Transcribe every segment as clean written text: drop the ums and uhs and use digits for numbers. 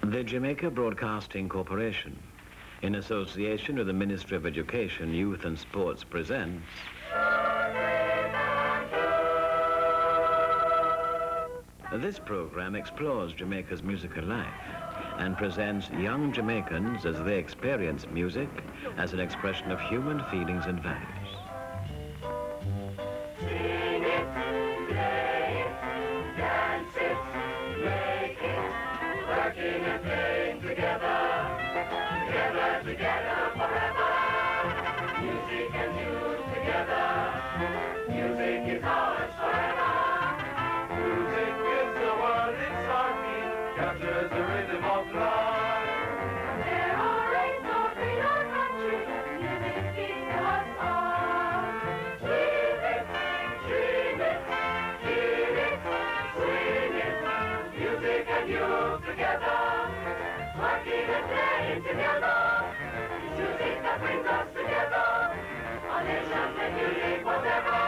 The Jamaica Broadcasting Corporation, in association with the Ministry of Education, Youth and Sports, presents this program explores Jamaica's musical life and presents young Jamaicans as they experience music as an expression of human feelings and values. Together forever. Music and youth together. Music is ours forever. Music gives the world its heartbeat, captures the rhythm of life. There are rains or green or country, music speaks to us all. Dream it, dream it, feel it, swing it. Music and youth together, working and playing together. Music that brings us together, our nations and music forever,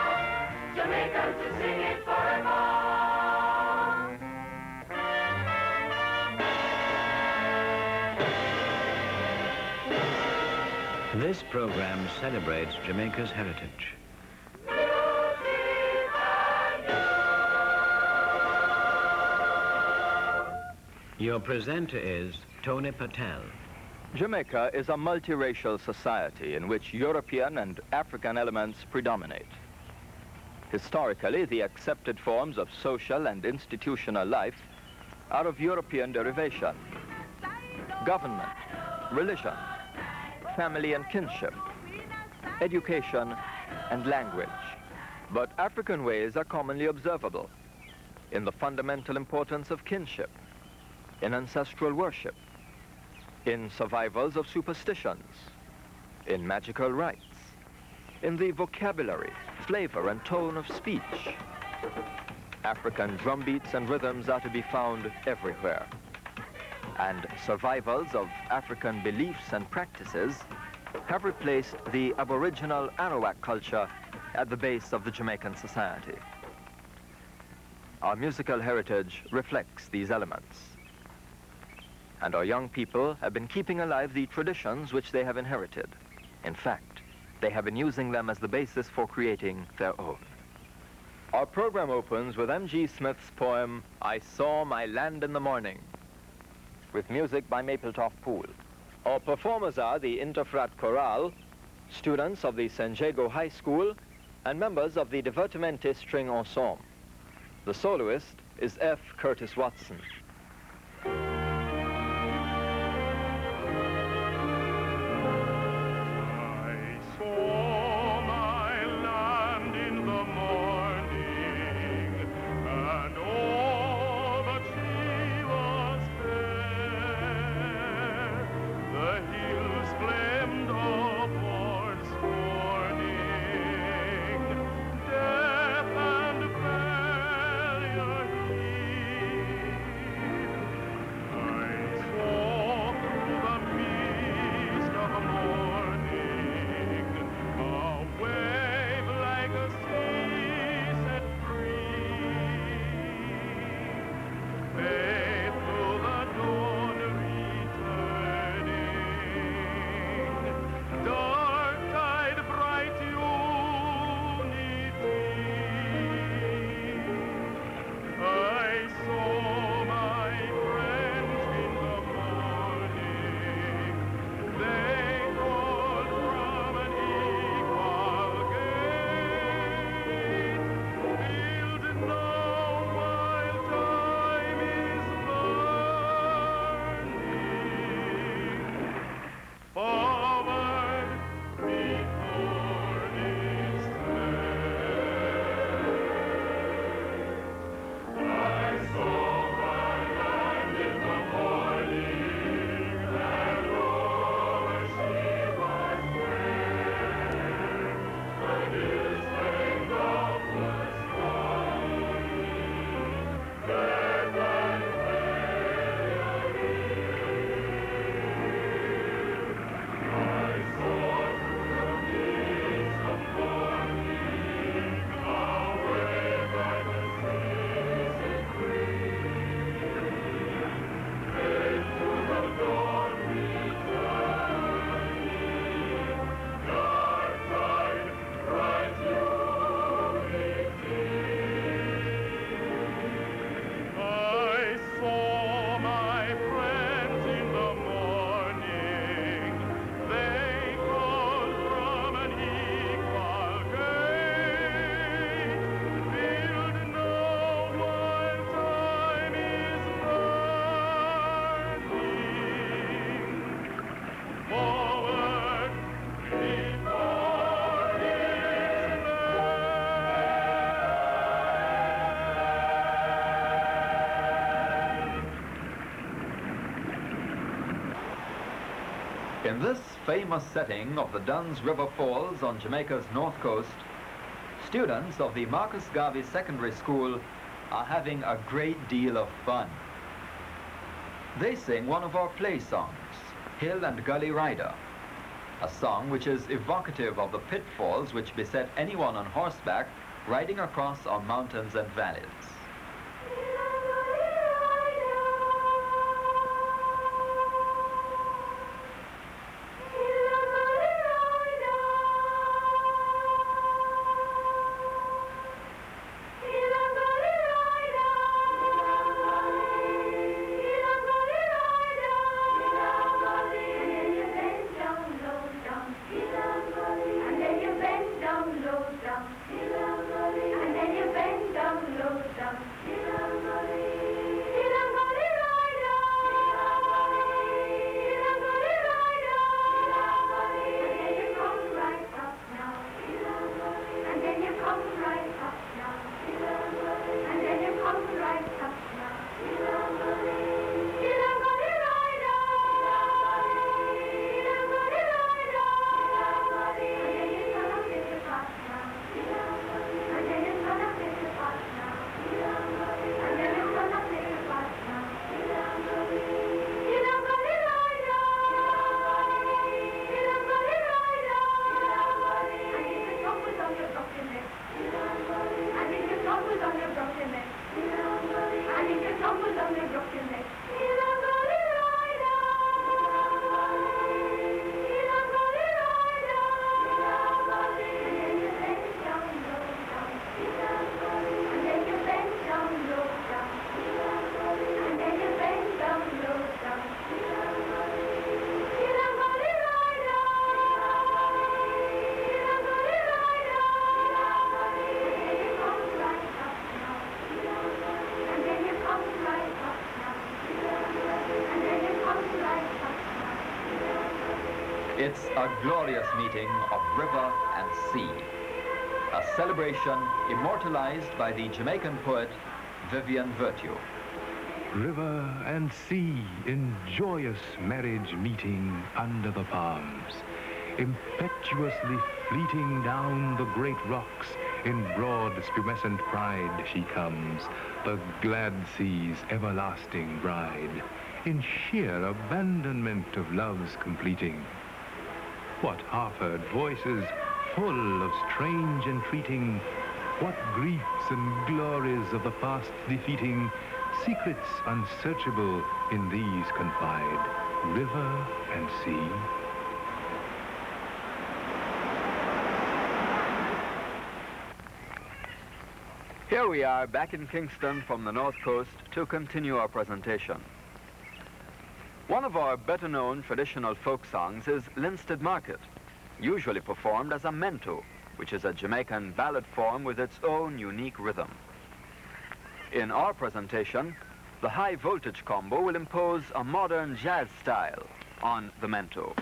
Jamaicans to sing it forever. This program celebrates Jamaica's heritage. Your presenter is Tony Patel. Jamaica is a multiracial society in which European and African elements predominate. Historically, the accepted forms of social and institutional life are of European derivation. Government, religion, family and kinship, education and language. But African ways are commonly observable in the fundamental importance of kinship, in ancestral worship, in survivals of superstitions, in magical rites, in the vocabulary, flavor, and tone of speech. African drum beats and rhythms are to be found everywhere. And survivals of African beliefs and practices have replaced the aboriginal Arawak culture at the base of the Jamaican society. Our musical heritage reflects these elements. And our young people have been keeping alive the traditions which they have inherited. In fact, they have been using them as the basis for creating their own. Our program opens with M.G. Smith's poem, I Saw My Land in the Morning, with music by Mapletop Pool. Our performers are the Interfrat Chorale, students of the San Diego High School, and members of the Divertimenti String Ensemble. The soloist is F. Curtis Watson. In this famous setting of the Duns River Falls on Jamaica's north coast, students of the Marcus Garvey Secondary School are having a great deal of fun. They sing one of our play songs, Hill and Gully Rider, a song which is evocative of the pitfalls which beset anyone on horseback riding across our mountains and valleys. It's a glorious meeting of river and sea, a celebration immortalized by the Jamaican poet Vivian Virtue. River and sea in joyous marriage meeting under the palms, impetuously fleeting down the great rocks, in broad spumescent pride she comes, the glad sea's everlasting bride, in sheer abandonment of love's completing. What half-heard voices full of strange entreating, what griefs and glories of the past defeating, secrets unsearchable in these confide, river and sea. Here we are back in Kingston from the North Coast to continue our presentation. One of our better-known traditional folk songs is Linstead Market, usually performed as a mento, which is a Jamaican ballad form with its own unique rhythm. In our presentation, the high voltage combo will impose a modern jazz style on the mento.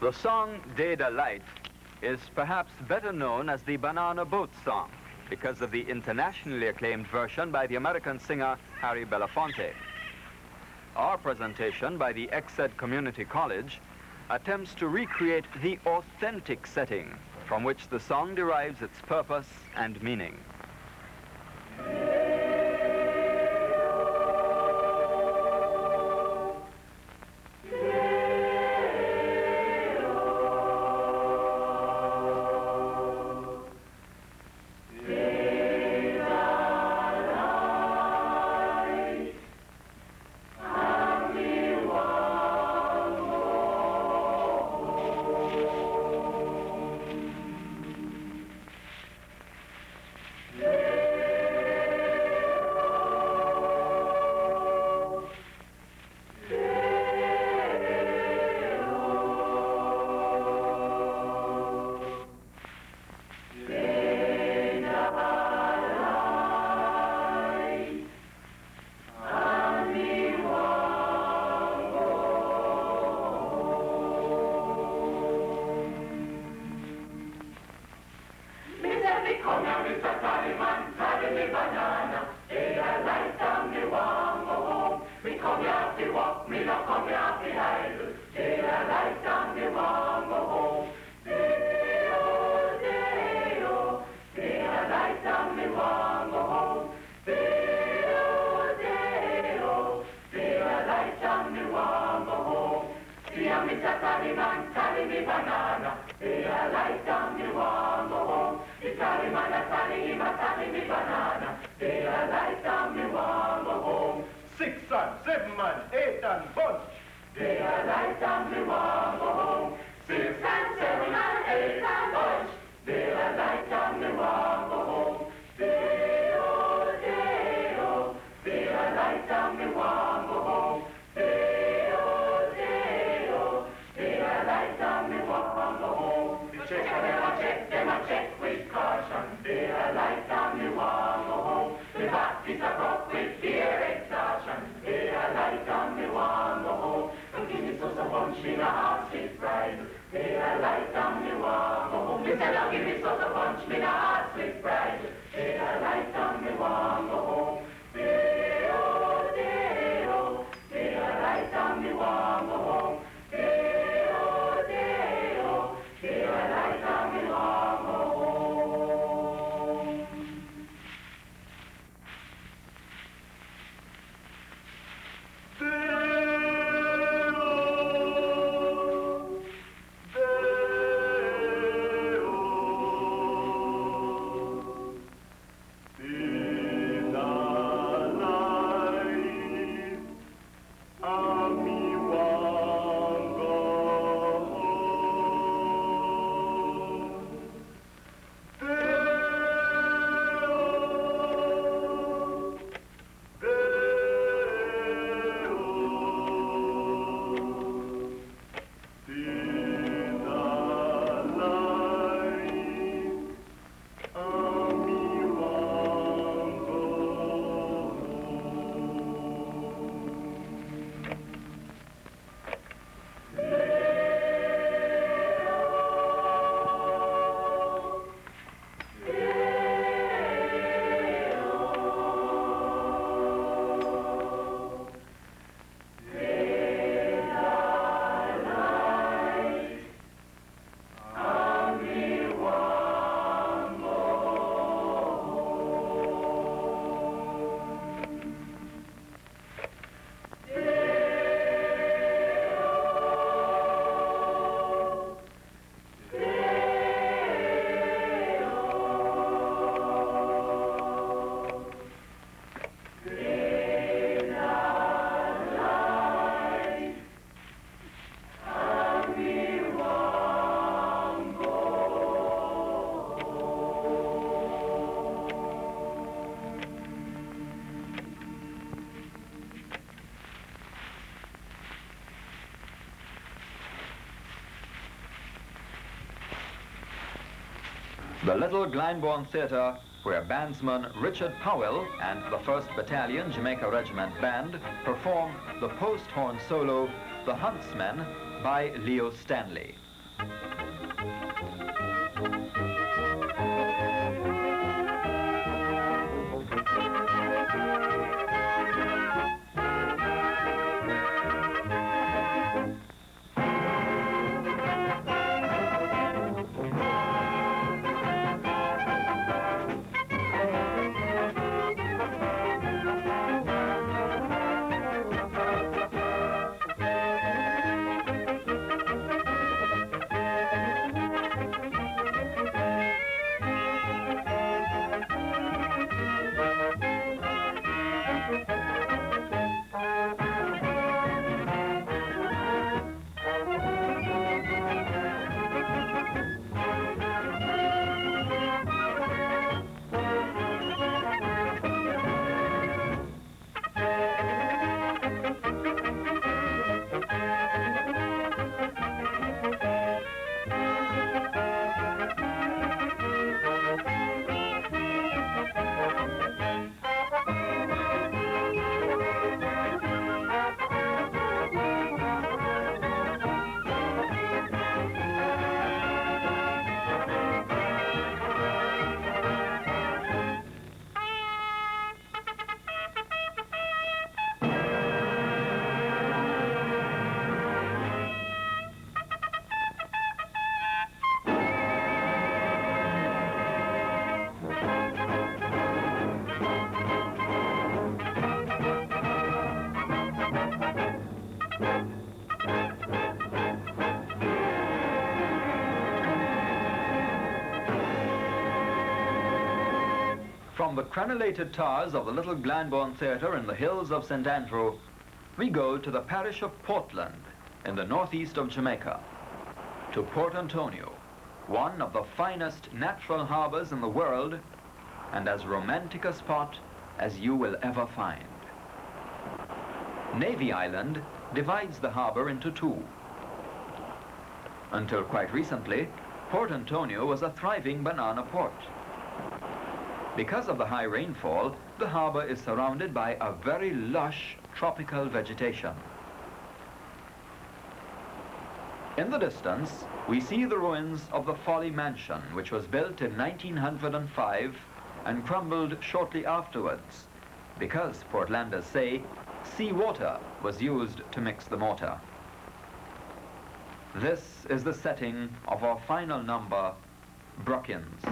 The song Day de Light is perhaps better known as the Banana Boat Song because of the internationally acclaimed version by the American singer Harry Belafonte. Our presentation by the Exed Community College attempts to recreate the authentic setting from which the song derives its purpose and meaning. The Little Glyndebourne Theatre, where bandsman Richard Powell and the 1st Battalion Jamaica Regiment Band perform the post-horn solo, The Huntsman, by Leo Stanley. From the crenellated towers of the little Glanbourne Theatre in the hills of St. Andrew, we go to the parish of Portland in the northeast of Jamaica, to Port Antonio, one of the finest natural harbors in the world and as romantic a spot as you will ever find. Navy Island divides the harbor into two. Until quite recently, Port Antonio was a thriving banana port. Because of the high rainfall, the harbor is surrounded by a very lush tropical vegetation. In the distance, we see the ruins of the Folly Mansion, which was built in 1905 and crumbled shortly afterwards, because, Portlanders say, seawater was used to mix the mortar. This is the setting of our final number, Brookins.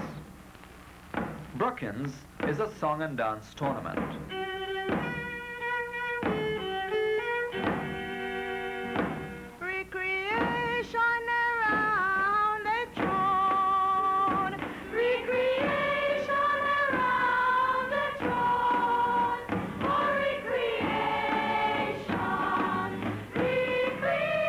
Brookins is a song and dance tournament. Recreation around the throne. Recreation around the throne. Oh, recreation. Recreation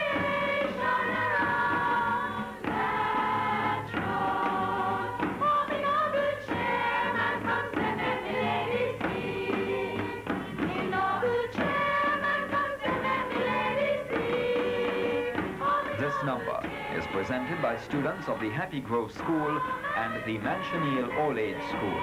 around that throne. Oh, the noble chairman comes in and the ladies sing. The noble chairman comes in and the ladies sing. This number is presented by students of the Happy Grove School and the Mansionil Old Age School.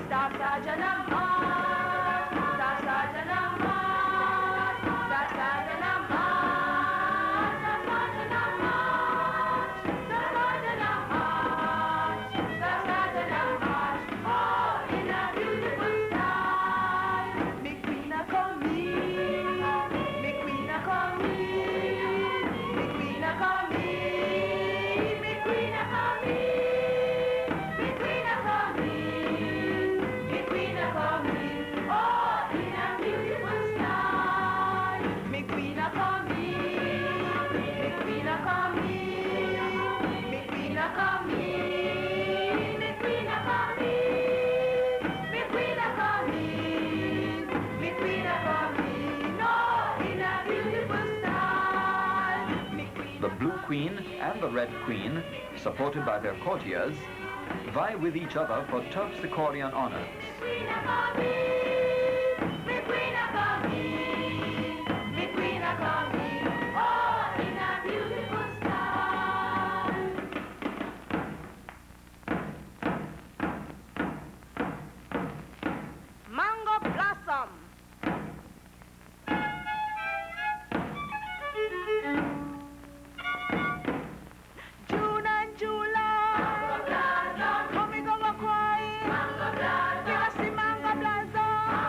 Staff Sergeant of March, Staff Sergeant of March, Staff Sergeant of March, Staff Sergeant of March, Staff Sergeant of March, Staff Sergeant of March, all in a beautiful style. Me queen a come in, me queen a come in, me queen a come in, me queen a come in, me queen a come in. Me queen a come in, oh, in a beautiful style. Me queen a come in, me queen a come in, me queen a come in, me queen a come in, me queen a come in, me queen a come in, oh, in a beautiful style. Me queen The Blue Queen and the Red Queen, supported by their courtiers, vie with each other for terpsichorean honors. queen a come in, me queen a come in, me queen a come in, oh, in a beautiful style. Mango blossom. June and July, come we go cry. Give us the mango blossom.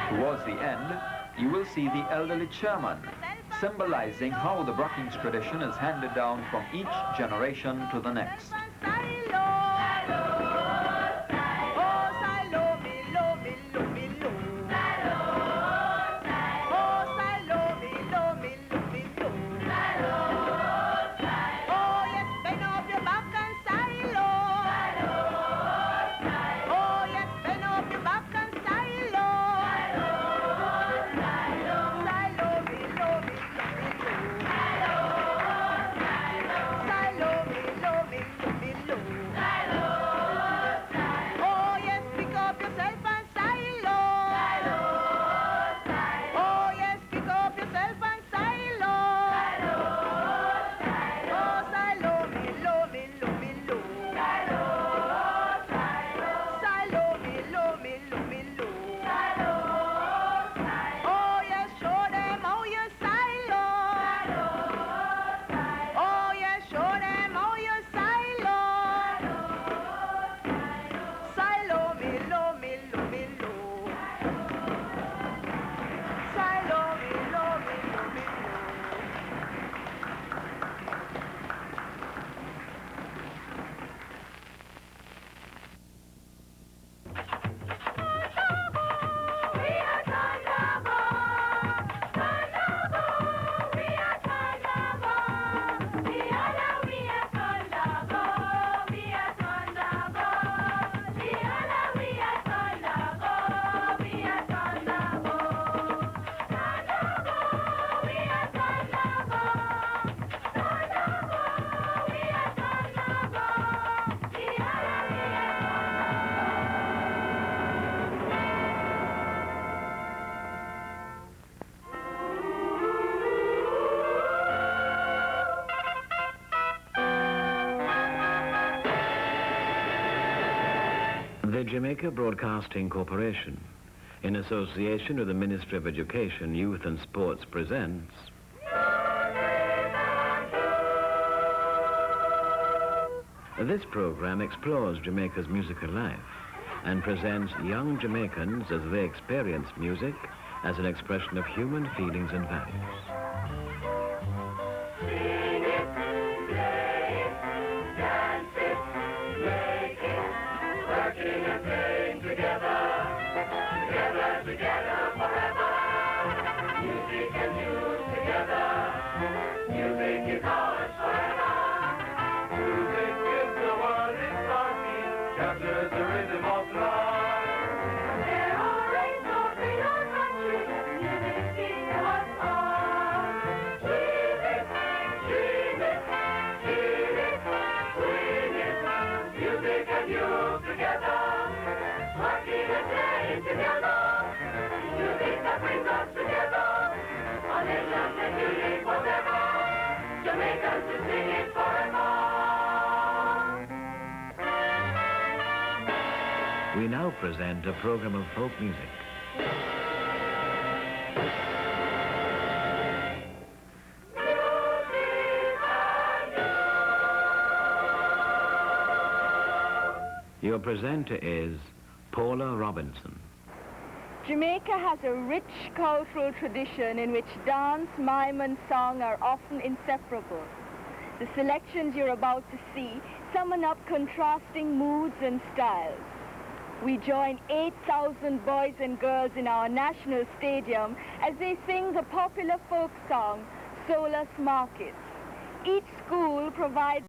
Towards the end, you will see the elderly chairman, symbolizing how the Brookings tradition is handed down from each generation to the next. The Jamaica Broadcasting Corporation, in association with the Ministry of Education, Youth and Sports, presents this program explores Jamaica's musical life and presents young Jamaicans as they experience music as an expression of human feelings and values. Sing it, play it, dance it, make it, working and playing together, together, together forever. Music and youth together, music is ours forever. Music gives the world its heartbeat, captures the rhythm of life. There ain't no greater country, unity was on. Dream it, dream it, feel it, swing it. Music and youth together, working and playing together. Music that brings us together, a nation that unique forever. Jamaicans to sing it forever. We now present a program of folk music. Your Your presenter is Paula Robinson. Jamaica has a rich cultural tradition in which dance, mime, and song are often inseparable. The selections you're about to see summon up contrasting moods and styles. We join 8,000 boys and girls in our national stadium as they sing the popular folk song, Solus Markets. Each school provides